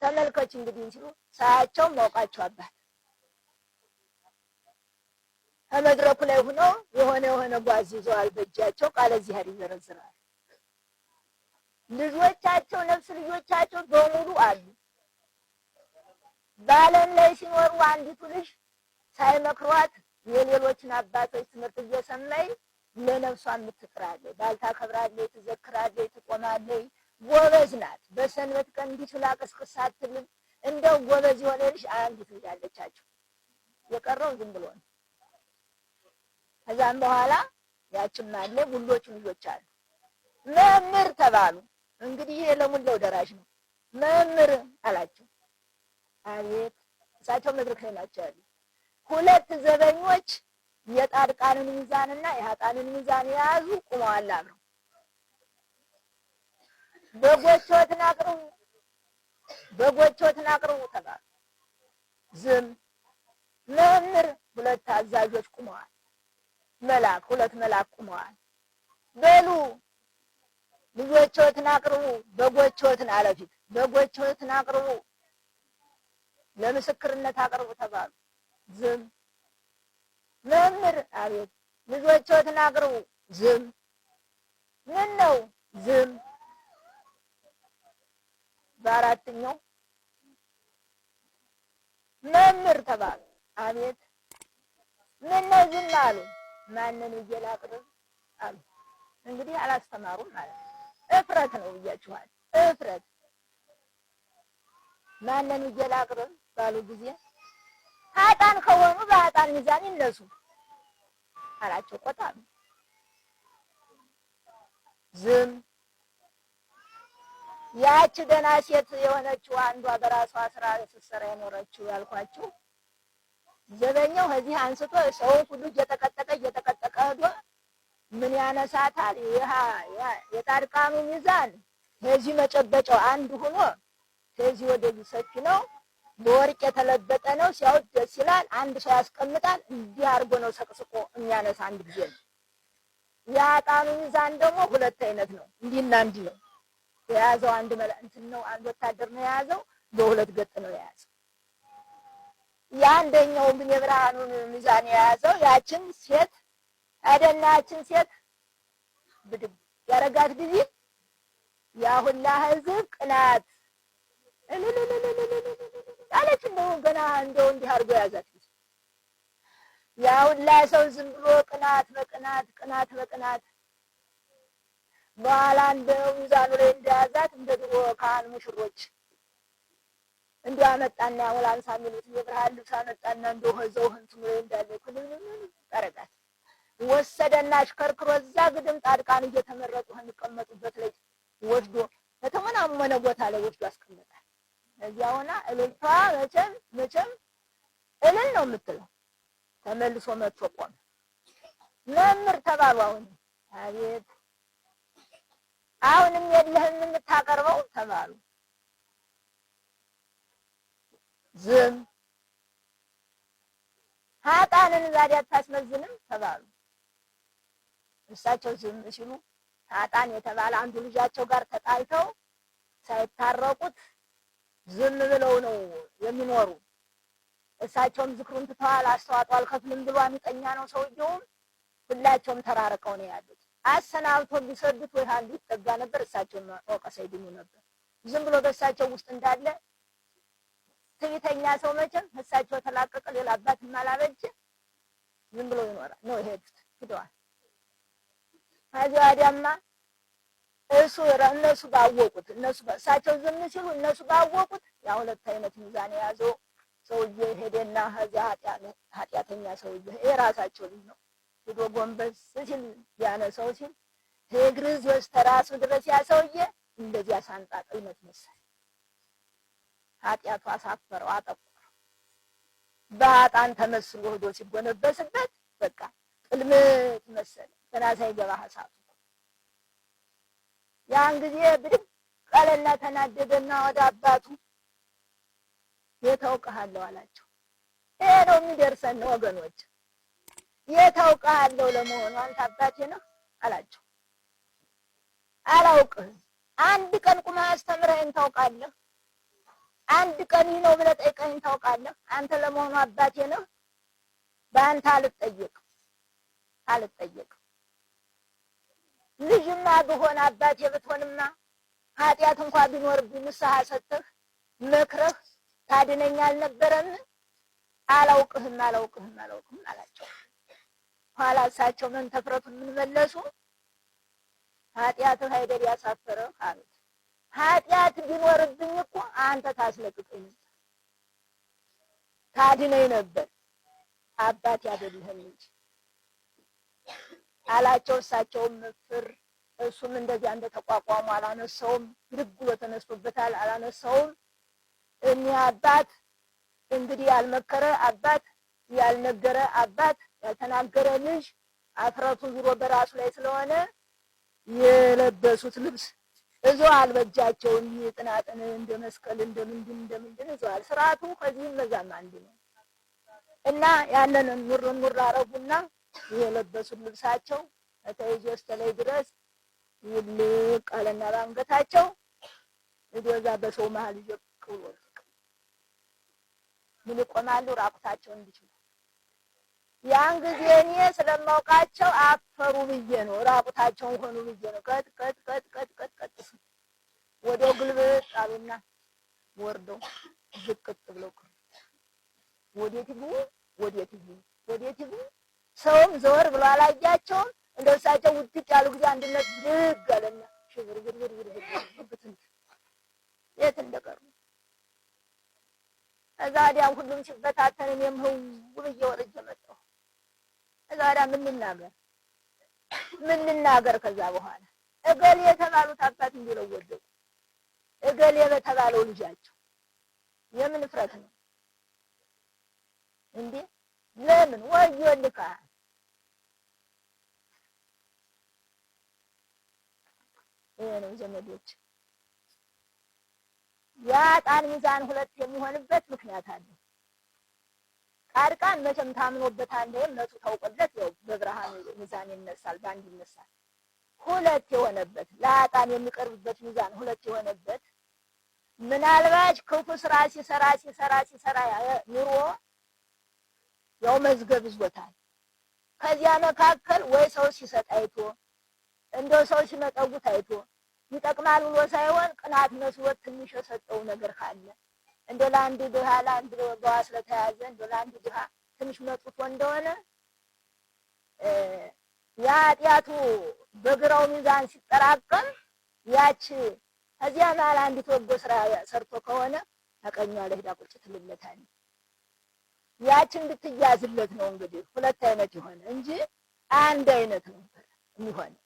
ተመልከች እንግዲህ ሲሉ ሳያቸው ማውቃቸው አባት ከመድረኩ ላይ ሆነው የሆነ ጓዝ ይዘዋል በእጃቸው ቃለ እግዚአብሔር ይዘረዝራል። ልጆቻቸው ነፍስ ልጆቻቸው በሙሉ አሉ። በዓለም ላይ ሲኖሩ አንዲቱ ልጅ ሳይመክሯት የሌሎችን አባቶች ትምህርት እየሰማይ ለነፍሷ የምትጥራለች፣ ባልታከብራለች፣ ትዘክራለች፣ ትቆማለች። ጎበዝ ናት። በሰንበት ቀን እንዲህ ብላ ቅስቅስ አትልም። እንደው ጎበዝ የሆነ ልጅ አንዲት ልጅ አለቻቸው። የቀረው ዝም ብሎ ነው። ከዛም በኋላ ያችም አለ ሁሎቹ ልጆች አሉ። መምህር ተባሉ። እንግዲህ ይሄ ለሙላው ደራሽ ነው። መምህር አላቸው። አቤት! እሳቸው መድረክ ላይ ናቸው ያሉ። ሁለት ዘበኞች የጻድቃንን ሚዛንና የኃጥአንን ሚዛን የያዙ ቁመዋል አብረው። በጎቾትን አቅርቡ ተባሉ። ዝም። መምህር ሁለት አዛዦች ቁመዋል። ሁለት መልአክ ቁመዋል። በሉ ልጆቾትን አቅርቡ፣ በጎቾትን አለፊት በጎቾትን አቅርቡ፣ ለምስክርነት አቅርቡ ተባሉ። ዝም። መምህር አቤት! ልጆቾትን አቅርቡ። ዝም። ምን ነው? ዝም። በአራተኛው መምህር ተባሉ። አቤት! ምን ነው? ዝም አሉ። ማንን ይላቅርብ አሉ። እንግዲህ አላስተማሩም ማለት ነው። እፍረት ነው ብያችኋል። እፍረት። ማንን ይላቅርብ ባሉ ጊዜ ኃጥአን ከሆኑ በኃጥአን ሚዛን ይነሱ አላቸው። ቆጣሉ። ዝም። ያች ደህና ሴት የሆነችው አንዷ በራሷ ስራ ስትሰራ የኖረችው ያልኳችሁ ዘበኛው ከዚህ አንስቶ ሰው ሁሉ እየተቀጠቀ ሄዶ ምን ያነሳታል? የጻድቃኑ ሚዛን ከዚህ መጨበጫው አንድ ሆኖ ከዚህ ወደዚህ ሰፊ ነው፣ በወርቅ የተለበጠ ነው። ሲያዩት ደስ ይላል። አንድ ሰው ያስቀምጣል። እንዲህ አድርጎ ነው ሰቅስቆ የሚያነሳ አንድ ጊዜ ነው። የኃጥአኑ ሚዛን ደግሞ ሁለት አይነት ነው። እንዲህና እንዲህ ነው የያዘው። አንድ እንትን ነው፣ አንድ ወታደር ነው የያዘው። በሁለት ገጥ ነው የያዘው። ያንደኛው ግን የብርሃኑን ሚዛን የያዘው ያችን ሴት አደናችን ሴት ብድግ ያረጋት ጊዜ ያ ሁላ ህዝብ ቅናት አለች። ነው ገና እንደው እንዲህ አድርጎ ያዛት። ያ ሁላ ሰው ዝም ብሎ ቅናት በቅናት በኋላ እንደው ሚዛኑ ላይ እንደያዛት እንደ ድሮ ካህን ሙሽሮች እንዲሁ አመጣና ወላንሳ ሚሉት የብርሃን ልብስ አመጣና እንደው ህዘው ህንቱ ላይ እንዳለ ቀረጋት። ወሰደና አሽከርክሮ እዛ ግድም ጻድቃን እየተመረጡ የሚቀመጡበት ላይ ወስዶ በተመናመነ ቦታ ላይ ወስዶ አስቀመጣል። እዚያ ሆና እልልቷ መቼም እልል ነው የምትለው። ተመልሶ መጥቶ ቆመ። መምህር ተባሉ። አቤት! አሁንም የለህም የምታቀርበው ተባሉ። ዝም። ኃጥአንን ዛሬ አታስመዝንም ተባሉ። እሳቸው ዝም ሲሉ ኃጥአን የተባለ አንዱ ልጃቸው ጋር ተጣልተው ሳይታረቁት ዝም ብለው ነው የሚኖሩ። እሳቸውም ዝክሩን ትተዋል። አስተዋጽኦ አልከፍልም ብሎ አሚጠኛ ነው ሰውየውም። ሁላቸውም ተራርቀው ነው ያሉት። አሰናብቶ ቢሰዱት ወይ አንዱ ይጠጋ ነበር፣ እሳቸውን ወቀሳ ይድኑ ነበር። ዝም ብሎ በእሳቸው ውስጥ እንዳለ ትዕቢተኛ ሰው መቼም እሳቸው ተላቀቀ ሌላ አባት ማላበጀ ዝም ብሎ ይኖራል ነው የሄዱት ሄደዋል። ከዚያ ወዲያማ እነሱ ባወቁት እሳቸው ዝም ሲሉ እነሱ ባወቁት ያ ሁለት አይነት ሚዛን የያዘው ሰውዬ ሄደና ከዚያ ኃጢአተኛ ሰውዬ የራሳቸው ልጅ ነው ሄዶ ጎንበስ ሲል ያነሳው ሲል እግርዝ ወስተራሱ ድረስ ያ ሰውዬ እንደዚያ ሳንጣ ቀይነት መሰለ። ኃጢአቱ አሳፈረው፣ አጠቆረው። በኃጥአን ተመስሎ ሄዶ ሲጎነበስበት በቃ ቅልምት መሰለ። ገና ሳይገባ ሀሳቱ ያን ጊዜ ብድግ ቀለና ተናደደና ወደ አባቱ የታውቀሃለሁ አላቸው። ይሄ ነው የሚደርሰን ወገኖች። የታውቀሃለሁ ለመሆኑ አንተ አባቴ ነህ አላቸው። አላውቅህም። አንድ ቀን ቁመህ አስተምረኸኝ ታውቃለህ? አንድ ቀን ይህ ነው ብለህ ጠይቀኝ ታውቃለህ? አንተ ለመሆኑ አባቴ ነህ? በአንተ አልጠየቅም። ልጅማ ብሆን አባቴ ብትሆንማ ኃጢአት እንኳን ቢኖርብኝ ንስሐ ሰጥተህ መክረህ ታድነኝ አልነበረም? አላውቅህም አላቸው። ኋላ እሳቸው ምን ተፍረቱን ምን መለሱ? ኃጢአትህ አይደል ያሳፈረህ አሉት። ኃጢአት ቢኖርብኝ እኮ አንተ ታስለቅቀኝ ታድነኝ ነበር፣ አባቴ አይደለህም እንጂ አላቸው። እሳቸውም ፍር እሱም እንደዚያ እንደተቋቋሙ አላነሳውም። ብድግ ብሎ ተነስቶበታል፣ አላነሳውም። እኒህ አባት እንግዲህ ያልመከረ አባት፣ ያልነገረ አባት፣ ያልተናገረ ልጅ አፍረቱ ዙሮ በራሱ ላይ ስለሆነ የለበሱት ልብስ እዛው አልበጃቸው። ጥናጥን እንደ መስቀል እንደምንድን እዛው ስርዓቱ ከዚህም በዛም አንድ ነው እና ያንን ኑር አረጉና የለበሱት ልብሳቸው ተይዞ እስከ ላይ ድረስ ይልቅ አለና ባንገታቸው እዛ በሰው መሀል ይዘቅሉ ምን ይቆማሉ ራቁታቸው እንዲችሉ። ያን ጊዜ እኔ ስለማውቃቸው አፈሩ ብዬ ነው ራቁታቸውን ሆኑ ብዬ ነው። ቀጥ ወዲያው ግልብጥ አሉና ወርደው ዝቅጥ ብለው ወዴት ይግቡ ሰውም ዘወር ብሎ አላያቸውም። እንደሳቸው ውድቅ ያሉ ጊዜ አንድነት ብድግ አለና ሽብርብር የት እንደቀሩ እዛ ወዲያ ሁሉም ሲበታተን እኔም ህው ብዬ ወርጄ መጣሁ። እዛ ወዲያ ምን ልናገር? ከዛ በኋላ እገሌ የተባሉት አባት እንዲለው ወደቁ። እገሌ በተባለው ልጃቸው የምን ፍረት ነው እንዴ? ለምን ወዮልካ? ይሄ ነው ዘመዶች። የዕጣን ሚዛን ሁለት የሚሆንበት ምክንያት አለ። ጻድቃን መቼም ታምኖበታል፣ እምነቱ ታውቆለት ያው በብርሃን ሚዛን ይነሳል፣ ባንድ ይነሳል። ሁለት የሆነበት ለዕጣን የሚቀርብበት ሚዛን ሁለት የሆነበት ምናልባት ክፉ ስራ ሲሰራ ኑሮ ያው መዝገብ ይዞታል። ከዚያ መካከል ወይ ሰው ሲሰጥ አይቶ እንደው ሰው ሲመጠጉት አይቶ ይጠቅማል ብሎ ሳይሆን ቅናት መስሎት ትንሽ የሰጠው ነገር ካለ እንደ ለአንድ ድሃ ለአንድ በዋ ስለተያዘ እንደ ለአንድ ድሃ ትንሽ መጥፎ እንደሆነ ያ ኃጢአቱ በግራው ሚዛን ሲጠራቀም ያች እዚያ ማለት አንዲት በጎ ስራ ሰርቶ ከሆነ ተቀኛ ለሄዳ ቁጭ ትልለታል። ያች እንድትያዝለት ነው እንግዲህ ሁለት አይነት ይሆነ እንጂ አንድ አይነት ነው የሚሆነው።